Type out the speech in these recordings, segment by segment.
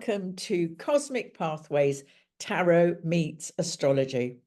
welcome to Cosmic Pathways Tarot Meets Astrology.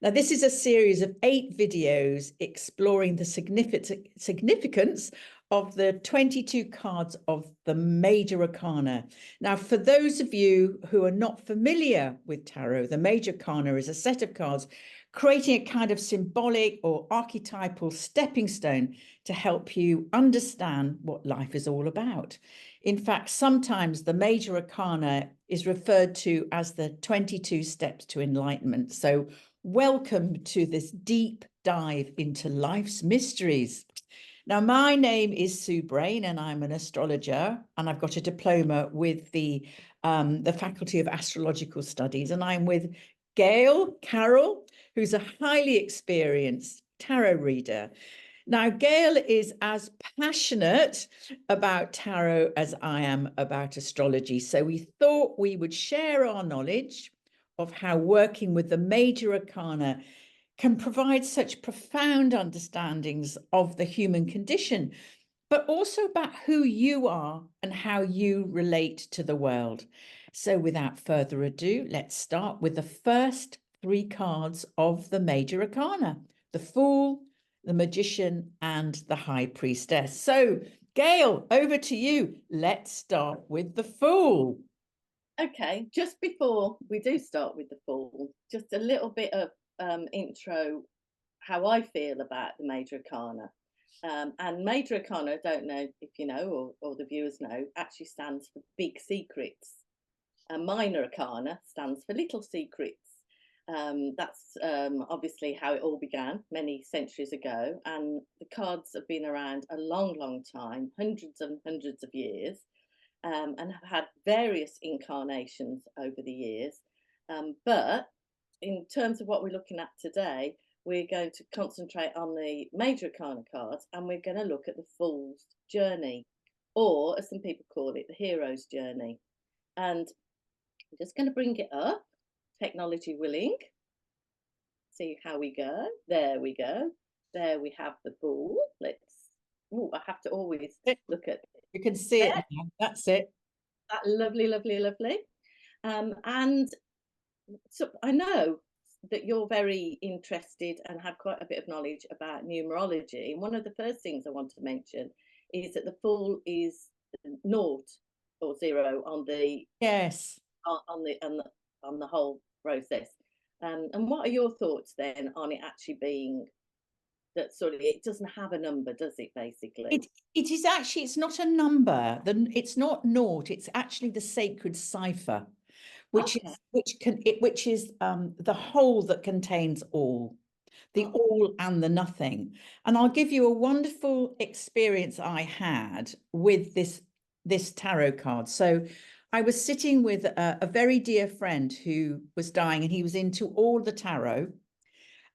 Now, this is a series of 8 videos exploring the significance of the 22 cards of the Major Arcana. Now, for those of you who are not familiar with tarot, the Major Arcana is a set of cards creating a kind of symbolic or archetypal stepping stone to help you understand what life is all about. In fact, sometimes the Major Arcana is referred to as the 22 steps to enlightenment. So welcome to this deep dive into life's mysteries. Now, my name is Sue Brain, and I'm an astrologer, and I've got a diploma with the Faculty of Astrological Studies, and I'm with Gail Carroll, who's a highly experienced tarot reader. Now, Gail is as passionate about tarot as I am about astrology, so we thought we would share our knowledge of how working with the Major Arcana can provide such profound understandings of the human condition, but also about who you are and how you relate to the world. So without further ado, let's start with the first 3 cards of the Major Arcana: the Fool, the Magician, and the High Priestess. So, Gail, over to you. Let's start with the Fool. Okay, just before we do start with the Fool, just a little bit of intro how I feel about the Major Arcana. And Major Arcana, I don't know if you know or the viewers know, actually stands for big secrets. And Minor Arcana stands for little secrets. That's obviously how it all began many centuries ago. And the cards have been around a long, long time, hundreds and hundreds of years, and have had various incarnations over the years. But in terms of what we're looking at today, we're going to concentrate on the Major Arcana cards, and we're going to look at the Fool's Journey, or as some people call it, the Hero's Journey. And I'm just going to bring it up, technology willing. See how we go. There we go. There we have the Fool. Let's. Oh, I have to always look at. You can see it now. That's it. That lovely, lovely, lovely. And so I know that you're very interested and have quite a bit of knowledge about numerology. And one of the first things I want to mention is that the Fool is 0 or 0 on the on the whole process. And what are your thoughts then on it actually being that sort of, it doesn't have a number, does it, basically? It is actually, it's not a number. It's not naught. It's actually the sacred cipher, which is the whole that contains all, the all and the nothing. And I'll give you a wonderful experience I had with this tarot card. So I was sitting with a very dear friend who was dying, and he was into all the tarot.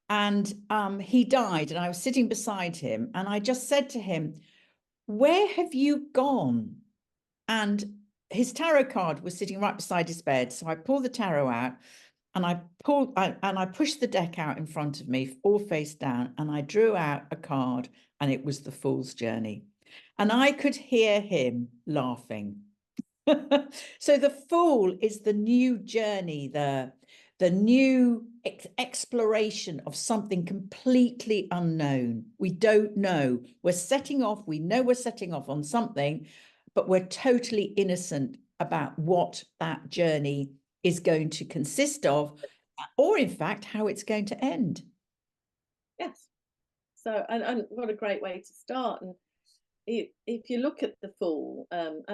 And he died, and I was sitting beside him, and I just said to him, "Where have you gone?" And his tarot card was sitting right beside his bed. So I pulled the tarot out, and I pushed the deck out in front of me, all face down, and I drew out a card, and it was the Fool's Journey. And I could hear him laughing. So the Fool is the new journey, the new exploration of something completely unknown. We don't know. We're setting off. We know we're setting off on something, but we're totally innocent about what that journey is going to consist of, or in fact, how it's going to end. Yes. So, and what a great way to start. And if you look at the Fool, and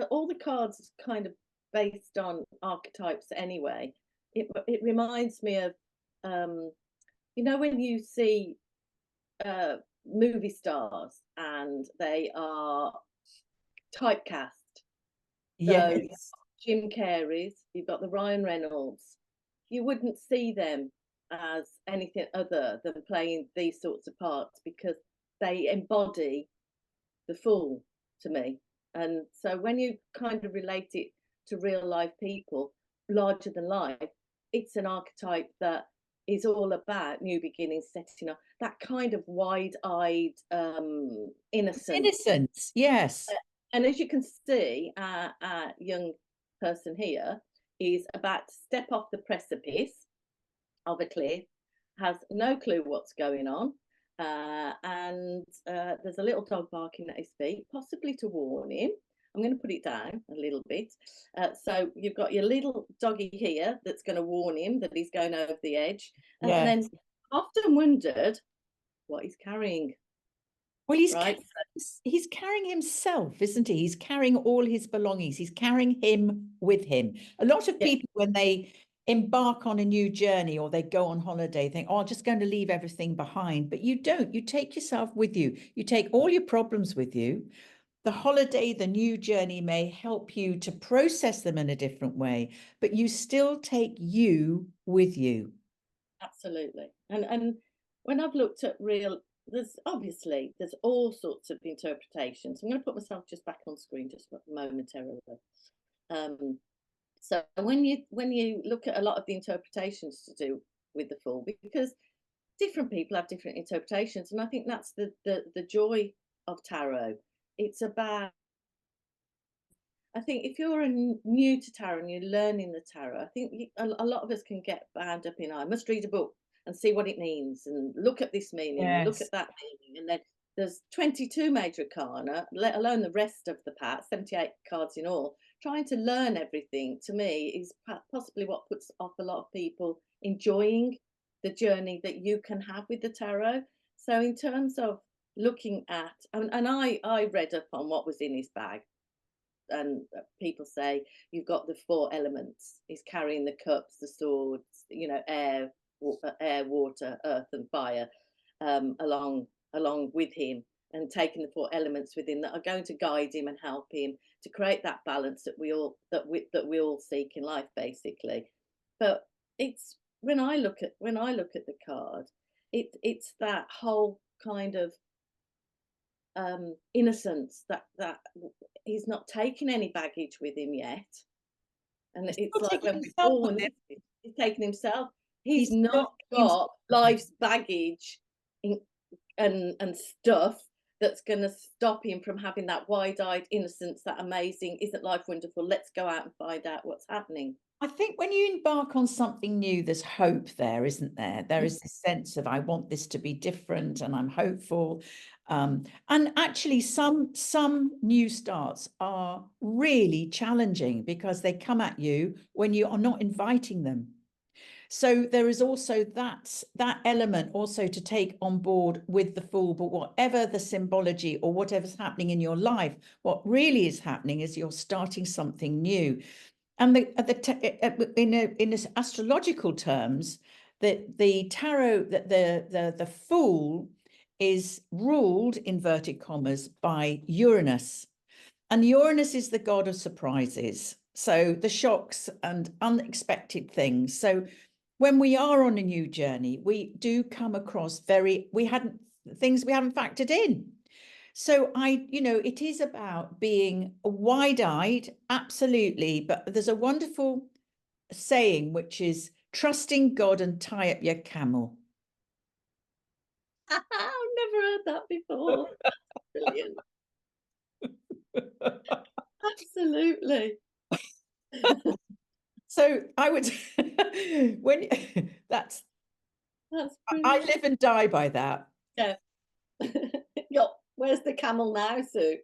all the cards are kind of based on archetypes anyway. It reminds me of, you know, when you see movie stars and they are typecast. Yes. So Jim Carrey's, you've got the Ryan Reynolds. You wouldn't see them as anything other than playing these sorts of parts, because they embody the Fool to me. And so when you kind of relate it to real life people, larger than life, it's an archetype that is all about new beginnings, setting up that kind of wide-eyed innocence. Yes. And as you can see, young person here is about to step off the precipice of a cliff, has no clue what's going on, and there's a little dog barking at his feet, possibly to warn him. I'm going to put it down a little bit. So you've got your little doggy here that's going to warn him that he's going over the edge. And Yeah. then often wondered what he's carrying. Well, he's right. he's carrying himself, isn't he? He's carrying all his belongings. He's carrying him with him. A lot of people, when they embark on a new journey or they go on holiday, think, oh, I'm just going to leave everything behind. But you don't. You take yourself with you. You take all your problems with you. The holiday, the new journey may help you to process them in a different way, but you still take you with you. Absolutely. And when I've looked at there's all sorts of interpretations. I'm going to put myself just back on screen just momentarily. So when you look at a lot of the interpretations to do with the Fool, because different people have different interpretations, and I think that's the joy of tarot. It's about, I think if you're new to tarot and you're learning the tarot, I think a lot of us can get bound up in, I must read a book and see what it means, and look at this meaning, and look at that meaning. And then there's 22 major arcana, let alone the rest of the pack, 78 cards in all. Trying to learn everything, to me, is possibly what puts off a lot of people enjoying the journey that you can have with the tarot. So in terms of looking at, and I read up on what was in his bag, and people say you've got the 4 elements. He's carrying the cups, the swords, air, water, earth, and fire, along with him, and taking the 4 elements within that are going to guide him and help him to create that balance that we all seek in life, basically. But it's when I look at the card, it's that whole kind of innocence, that he's not taking any baggage with him yet. And it's like when we're born, he's taking himself. He's not got life's baggage and stuff that's going to stop him from having that wide-eyed innocence, that amazing, isn't life wonderful, let's go out and find out what's happening. I think when you embark on something new, there's hope there, isn't there? There is this sense of, I want this to be different, and I'm hopeful. And actually, some new starts are really challenging because they come at you when you are not inviting them. So there is also that element also to take on board with the Fool. But whatever the symbology or whatever's happening in your life, what really is happening is you're starting something new. And in astrological terms, the tarot, the Fool is ruled, inverted commas, by Uranus. And Uranus is the god of surprises. So the shocks and unexpected things. So when we are on a new journey, we do come across things we haven't factored in. So it is about being wide-eyed, absolutely. But there's a wonderful saying, which is trusting God and tie up your camel. I've never heard that before. Brilliant. Absolutely. So I would, that's brilliant. I live and die by that. Yeah. Where's the camel now, Sue?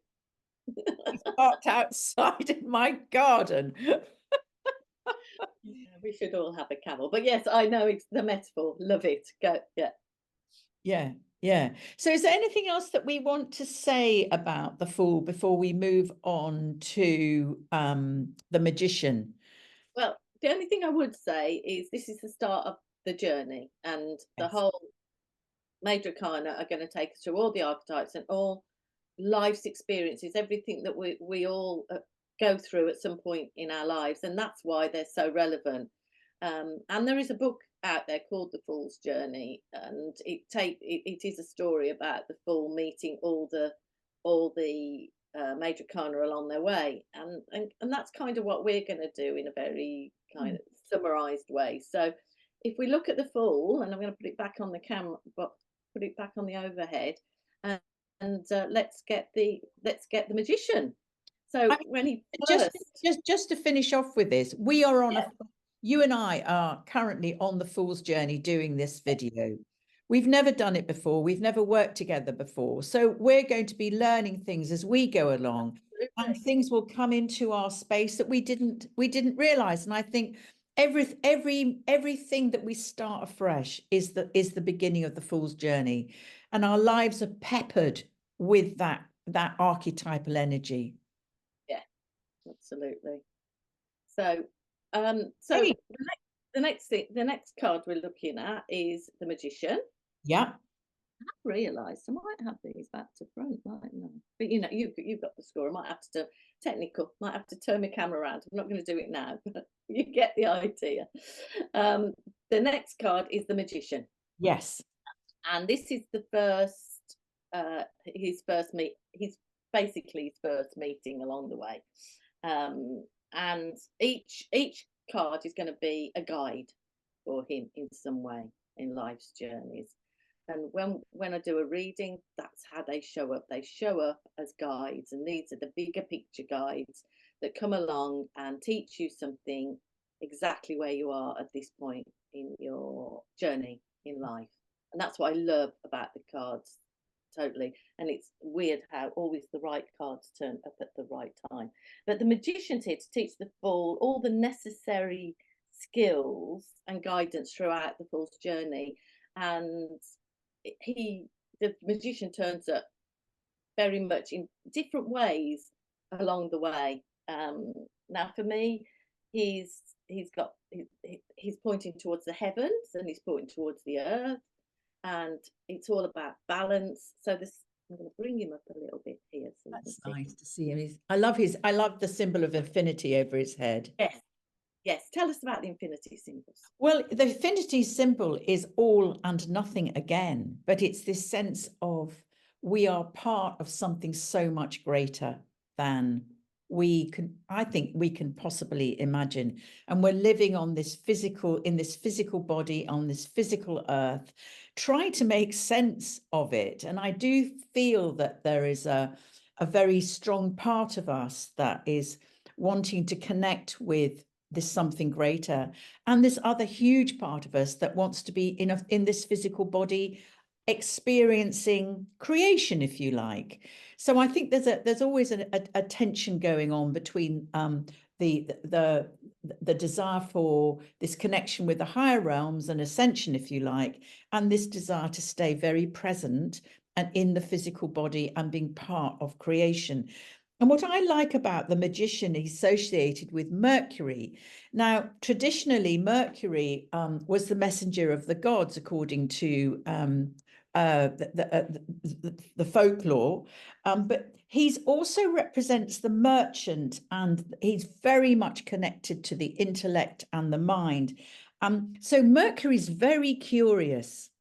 It's parked outside in my garden. Yeah, we should all have a camel. But yes, I know it's the metaphor. Love it. Go. Yeah. So is there anything else that we want to say about the Fool before we move on to the Magician? Well, the only thing I would say is this is the start of the journey, and the whole major arcana are going to take us through all the archetypes and all life's experiences, everything that we all go through at some point in our lives, and that's why they're so relevant. And there is a book out there called The Fool's Journey, and it is a story about the Fool meeting all the major arcana along their way, and that's kind of what we're going to do in a very kind of summarized way. So if we look at the Fool, and I'm going to put it back on the camera, but put it back on the overhead, and let's get the Magician. So I when he just first, just to finish off with this, we are on yeah, you and I are currently on the fool's journey doing this video. We've never done it before. We've never worked together before. So we're going to be learning things as we go along, and absolutely. things will come into our space that we didn't realize. And I think everything that we start afresh is the beginning of the fool's journey, and our lives are peppered with that archetypal energy. Yeah, absolutely. So, so Hey, the next card we're looking at is the Magician. yeah, I realised I might have these back to front, mightn't I? But you know, you've got the score. I might have to technical, might have to turn my camera around. I'm not going to do it now, but you get the idea. Um, the next card is the Magician, yes, and this is the first, his first meet. He's basically his first meeting along the way, and each card is going to be a guide for him in some way in life's journeys. And when I do a reading, that's how they show up. They show up as guides, and these are the bigger picture guides that come along and teach you something exactly where you are at this point in your journey in life. And that's what I love about the cards, totally. And it's weird how always the right cards turn up at the right time. But the Magician's here to teach the fool all the necessary skills and guidance throughout the fool's journey. And the Magician turns up very much in different ways along the way. Now for me, he's he's pointing towards the heavens, and he's pointing towards the earth, and it's all about balance. So this, I'm going to bring him up a little bit here so you can that's see. nice to see him. I love the symbol of infinity over his head. Yes, yes. Tell us about the infinity symbols. Well, the infinity symbol is all and nothing again, but it's this sense of we are part of something so much greater than I think we can possibly imagine. And we're living on in this physical body, on this physical earth, trying to make sense of it. And I do feel that there is a very strong part of us that is wanting to connect with this something greater, and this other huge part of us that wants to be in this physical body experiencing creation, if you like. So I think there's always a tension going on between the desire for this connection with the higher realms and ascension, if you like, and this desire to stay very present and in the physical body and being part of creation. And what I like about the Magician, he's associated with Mercury. Now, traditionally, Mercury was the messenger of the gods, according to the folklore. But he's also represents the merchant, and he's very much connected to the intellect and the mind. So Mercury's very curious.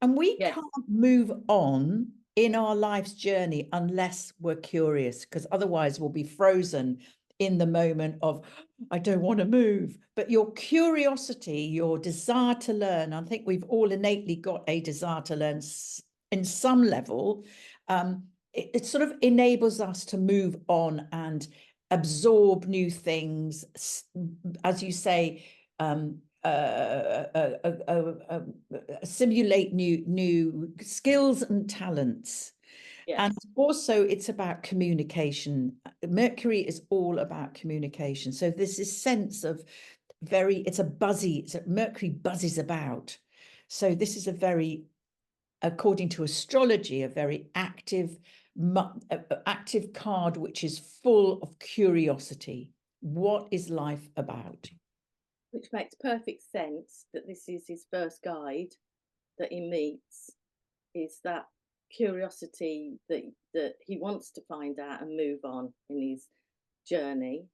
And we Yes, can't move on in our life's journey unless we're curious, because otherwise we'll be frozen in the moment of, I don't want to move. But your curiosity, your desire to learn, I think we've all innately got a desire to learn in some level. It sort of enables us to move on and absorb new things, as you say, simulate new skills and talents. yes, And also it's about communication. Mercury is all about communication. So there's this sense of Mercury buzzes about. So this is a very, according to astrology, a very active card, which is full of curiosity. What is life about? which makes perfect sense that this is his first guide that he meets, is that curiosity that he wants to find out and move on in his journey.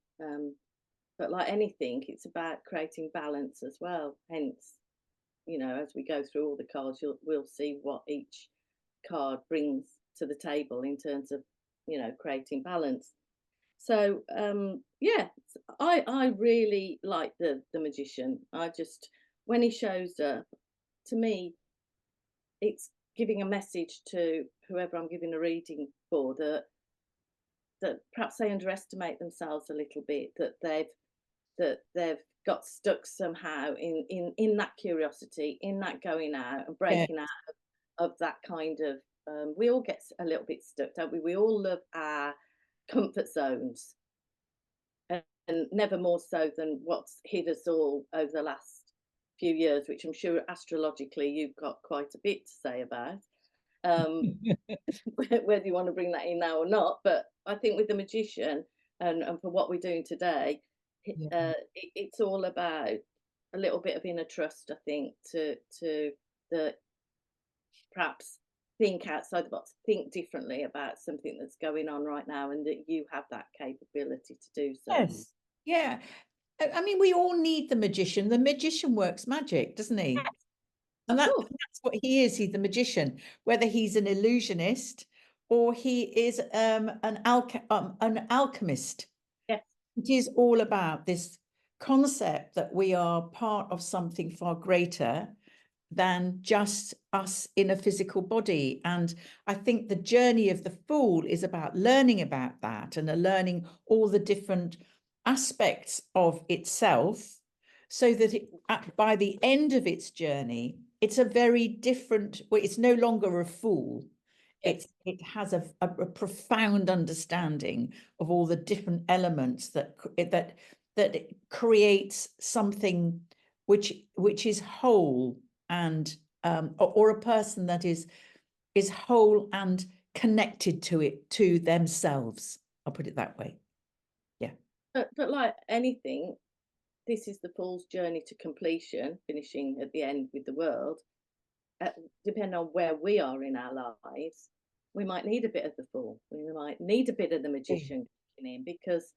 But like anything, it's about creating balance as well. Hence, you know, as we go through all the cards, we'll see what each card brings to the table in terms of, you know, creating balance. So yeah, I really like the Magician. I just, when he shows up, to me, it's giving a message to whoever I'm giving a reading for, that that perhaps they underestimate themselves a little bit, that they've got stuck somehow in that curiosity, in that going out and Yeah. breaking out of that kind of, we all get a little bit stuck, don't we? We all love our comfort zones, and never more so than what's hit us all over the last few years, which I'm sure astrologically you've got quite a bit to say about. Whether you want to bring that in now or not, but I think with the magician and for what we're doing today, it's all about a little bit of inner trust, I think, to the perhaps think outside the box, think differently about something that's going on right now, and that you have that capability to do so. Yes. Yeah. I mean, we all need the magician. The magician works magic, doesn't he? Yes, And of that's course. what he is. He's the magician, whether he's an illusionist or he is an alchemist. Yes. It is all about this concept that we are part of something far greater than just us in a physical body. And I think the journey of the Fool is about learning about that and learning all the different aspects of itself, so that by the end of its journey, it's a very different, well, it's no longer a fool. Yes. It has a profound understanding of all the different elements that creates something which is whole, and or a person that is whole and connected to themselves. I'll put it that way. Yeah. But like anything, this is the Fool's journey to completion, finishing at the end with the world. Depending on where we are in our lives, we might need a bit of the Fool. We might need a bit of the magician kicking in, because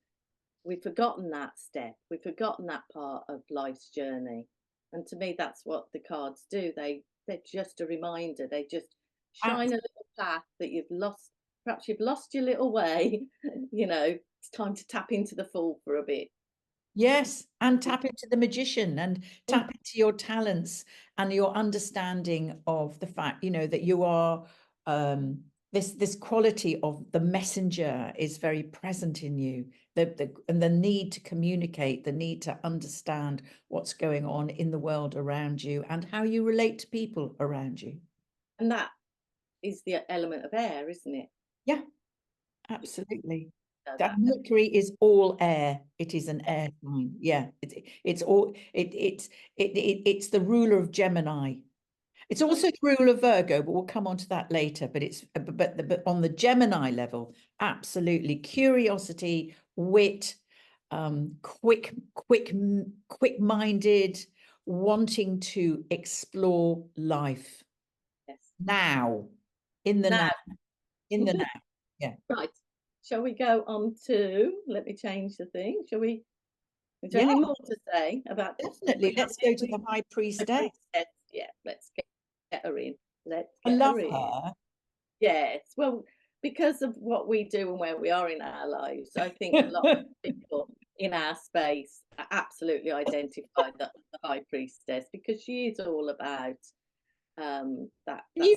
we've forgotten that step. We've forgotten that part of life's journey. And to me, that's what the cards do. They're just a reminder. They just shine a little path that you've lost. Perhaps you've lost your little way. It's time to tap into the Fool for a bit. Yes, and tap into the magician and tap into your talents and your understanding of the fact, that you are this quality of the messenger is very present in you. And the need to communicate, the need to understand what's going on in the world around you and how you relate to people around you. And that is the element of air, isn't it? Yeah, absolutely. That Mercury is all air. It is an air sign. Yeah, it's the ruler of Gemini. It's also the ruler of Virgo, but we'll come on to that later. But but on the Gemini level, absolutely, curiosity, wit, quick-minded, wanting to explore life. Yes. Now, in the now, in the now. Yeah. Right. Shall we go on to, let me change the thing. Is there any more to say about? Definitely. Let's go to the High Priestess. Yeah, let's get her in. I love her. Yes. Well, because of what we do and where we are in our lives, I think a lot of people in our space are absolutely identified the High Priestess, because she is all about that. Can you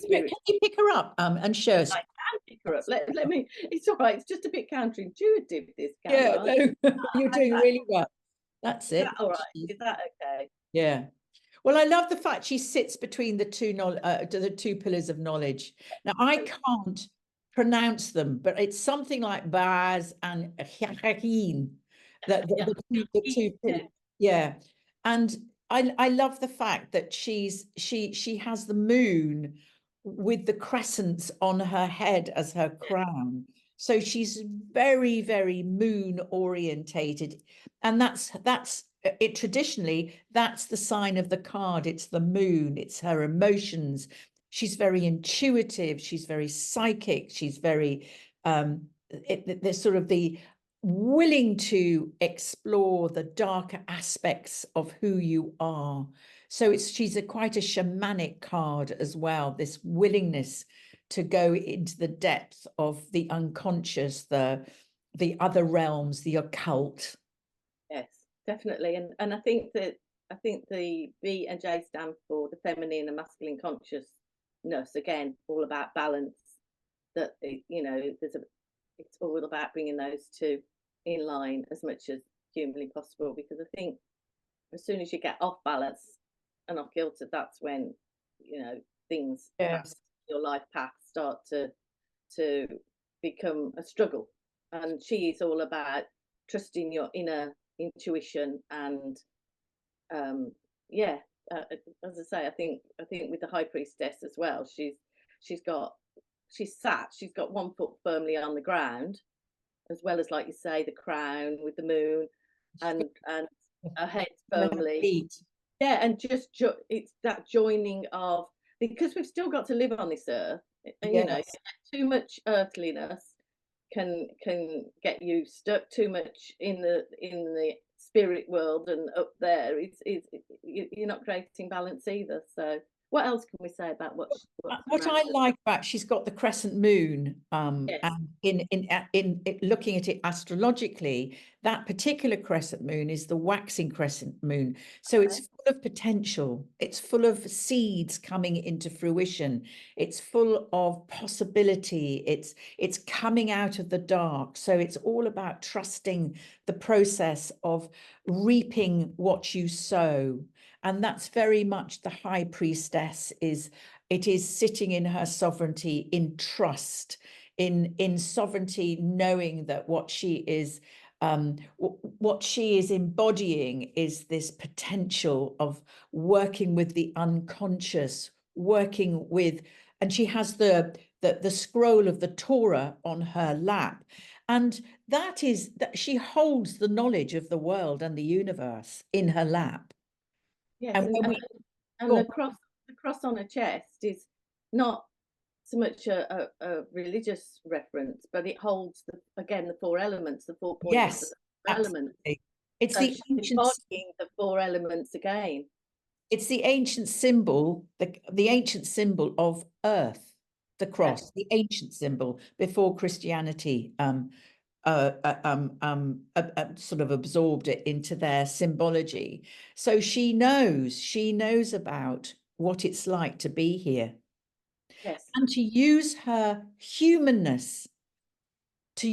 pick her up and show us? I can pick her up. Let me. It's all right. It's just a bit counterintuitive, this camera. Yeah, no, you're doing really well. That's it. All right. Is that okay? Yeah. Well, I love the fact she sits between the two pillars of knowledge. Now, I can't pronounce them, but it's something like Baz and Hakin. The two pillars. Yeah. And I love the fact that she has the moon with the crescents on her head as her crown. So she's very, very moon orientated. And that's it. Traditionally, that's the sign of the card. It's the moon, it's her emotions. She's very intuitive, she's very psychic, she's very there's sort of the willing to explore the darker aspects of who you are. So she's quite a shamanic card as well, this willingness to go into the depth of the unconscious, the other realms, the occult. Yes, definitely. And I think the B and J stand for the feminine and masculine consciousness. Again, all about balance. That there's it's all about bringing those two in line as much as humanly possible, because I think as soon as you get off balance and off kilter, that's when, you know, things Yes. your life path start to become a struggle. And she is all about trusting your inner intuition and yeah, as I say, I think with the High Priestess as well, she's got one foot firmly on the ground, as well as, like you say, the crown with the moon, and her head firmly. Yeah, and just it's that joining of, because we've still got to live on this earth, and you know, too much earthliness can get you stuck. Too much in the spirit world and up there, you're not creating balance either. So what else can we say about what I like about, she's got the crescent moon, yes. and in looking at it astrologically, that particular crescent moon is the waxing crescent moon. So it's full of potential. It's full of seeds coming into fruition. It's full of possibility. It's coming out of the dark. So it's all about trusting the process of reaping what you sow. And that's very much the High Priestess is. It is sitting in her sovereignty, in trust, in sovereignty, knowing that what she is embodying is this potential of working with the unconscious, working with, and she has the scroll of the Torah on her lap. And that is that she holds the knowledge of the world and the universe in her lap. Yes, And the cross on her chest is not so much a religious reference, but it holds the 4 elements, the 4 points. Yes, of the elements. It's so the ancient, embodying the 4 elements again. it's the ancient symbol, the ancient symbol of earth, the cross, the ancient symbol before Christianity sort of absorbed it into their symbology. So she knows about what it's like to be here. Yes. And to use her humanness, to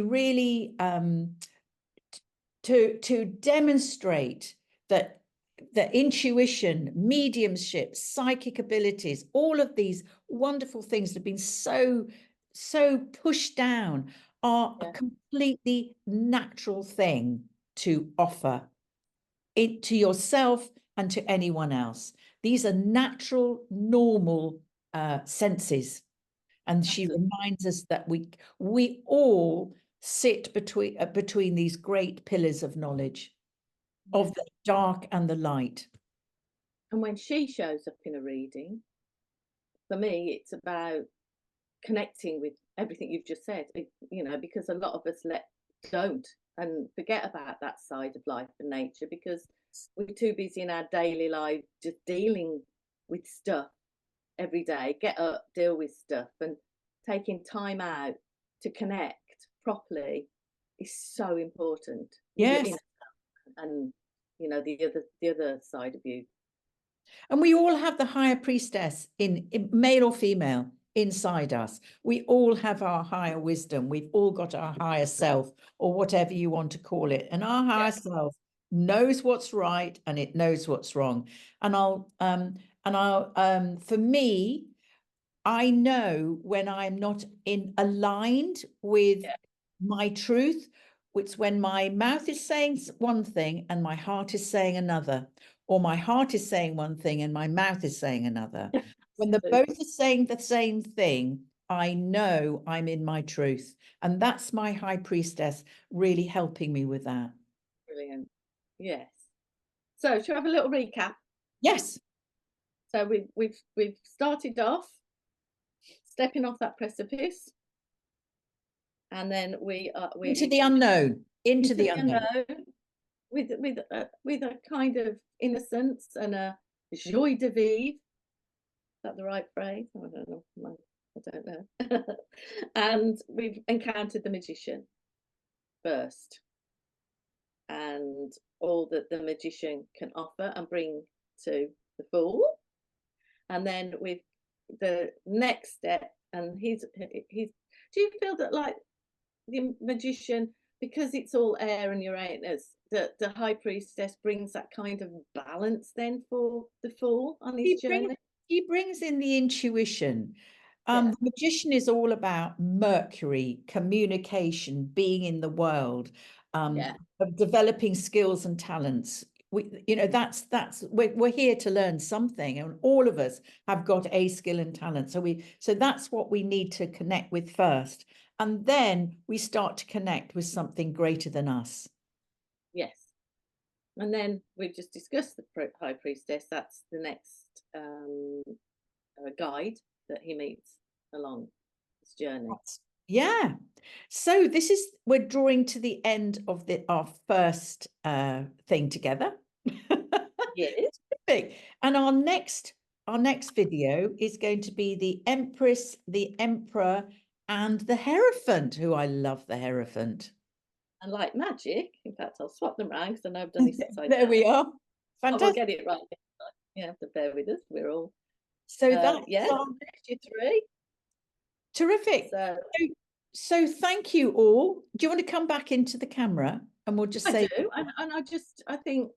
really to demonstrate that the intuition, mediumship, psychic abilities, all of these wonderful things that have been so pushed down are a completely natural thing to offer it to yourself and to anyone else. These are natural, normal senses. And she reminds us that we all sit between these great pillars of knowledge, of the dark and the light. And when she shows up in a reading, for me, it's about connecting with everything you've just said, you know, because a lot of us don't and forget about that side of life and nature, because we're too busy in our daily life just dealing with stuff every day. Get up, deal with stuff, and taking time out to connect properly is so important. Yes. And you know, the other side of you. And we all have the higher priestess in male or female inside us. We all have our higher wisdom. We've all got our higher self, or whatever you want to call it. And our higher self knows what's right and it knows what's wrong. And for me, I know when I'm not aligned with my truth. It's when my mouth is saying one thing and my heart is saying another, or my heart is saying one thing and my mouth is saying another. When the both are saying the same thing, I know I'm in my truth. And that's my High Priestess really helping me with that. Brilliant. Yes. So shall we have a little recap? Yes. So we've started off stepping off that precipice, and then we into the unknown, into the unknown. With a kind of innocence and a joie de vivre. Is that the right phrase? I don't know. I don't know. And we've encountered the magician first, and all that the magician can offer and bring to the fool. And then with the next step and he's. Do you feel that, like, the magician, because it's all air and Uranus, that the High Priestess brings that kind of balance then for the Fool on his journey? He brings in the intuition. Yeah. The magician is all about Mercury, communication, being in the world, Yeah. of developing skills and talents. That's we're here to learn something, and all of us have got a skill and talent. So that's what we need to connect with first, and then we start to connect with something greater than us. Yes. And then we've just discussed the High Priestess. That's the next guide that he meets along this journey. Yeah. So we're drawing to the end of our first thing together. Yes. And our next video is going to be the Empress, the Emperor, and the Hierophant, who I love the Hierophant. And like magic, in fact, I'll swap them around because I know I've done this upside There down. we are. I will Fantastic. get it right. You have to bear with us. We're all. So that's yeah, you three. Terrific. So thank you all. Do you want to come back into the camera and we'll just say? I do, and I think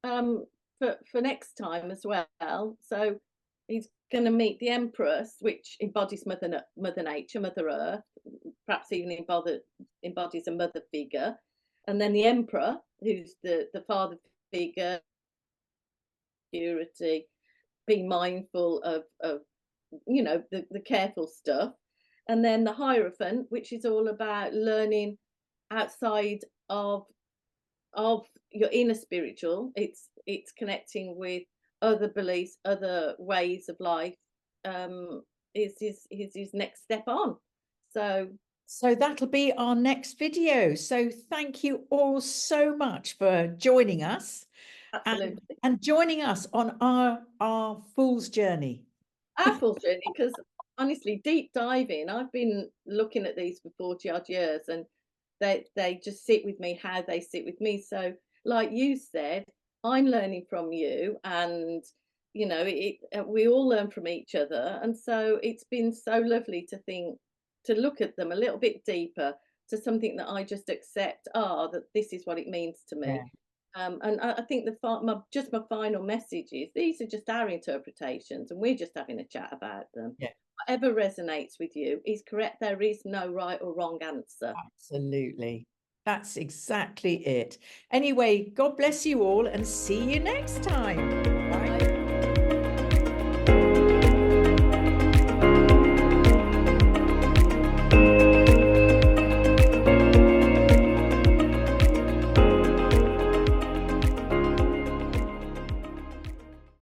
for next time as well. So he's going to meet the Empress, which embodies Mother Nature, Mother Earth, perhaps even embodies a mother figure, and then the Emperor, who's the father figure, purity, being mindful of the careful stuff, and then the Hierophant, which is all about learning outside of your inner spiritual. It's connecting with other beliefs, other ways of life. Is his next step on. So that'll be our next video. So thank you all so much for joining us. Absolutely. And joining us on our Fool's Journey. Our Fool's Journey, because honestly, deep diving, I've been looking at these for 40 odd years, and they just sit with me how they sit with me. So like you said, I'm learning from you, and we all learn from each other. And so it's been so lovely to look at them a little bit deeper, to something that I just accept, that this is what it means to me. Yeah. And I think my final message is, these are just our interpretations, and we're just having a chat about them. Yeah. Whatever resonates with you is correct. There is no right or wrong answer. Absolutely. That's exactly it. Anyway, God bless you all, and see you next time.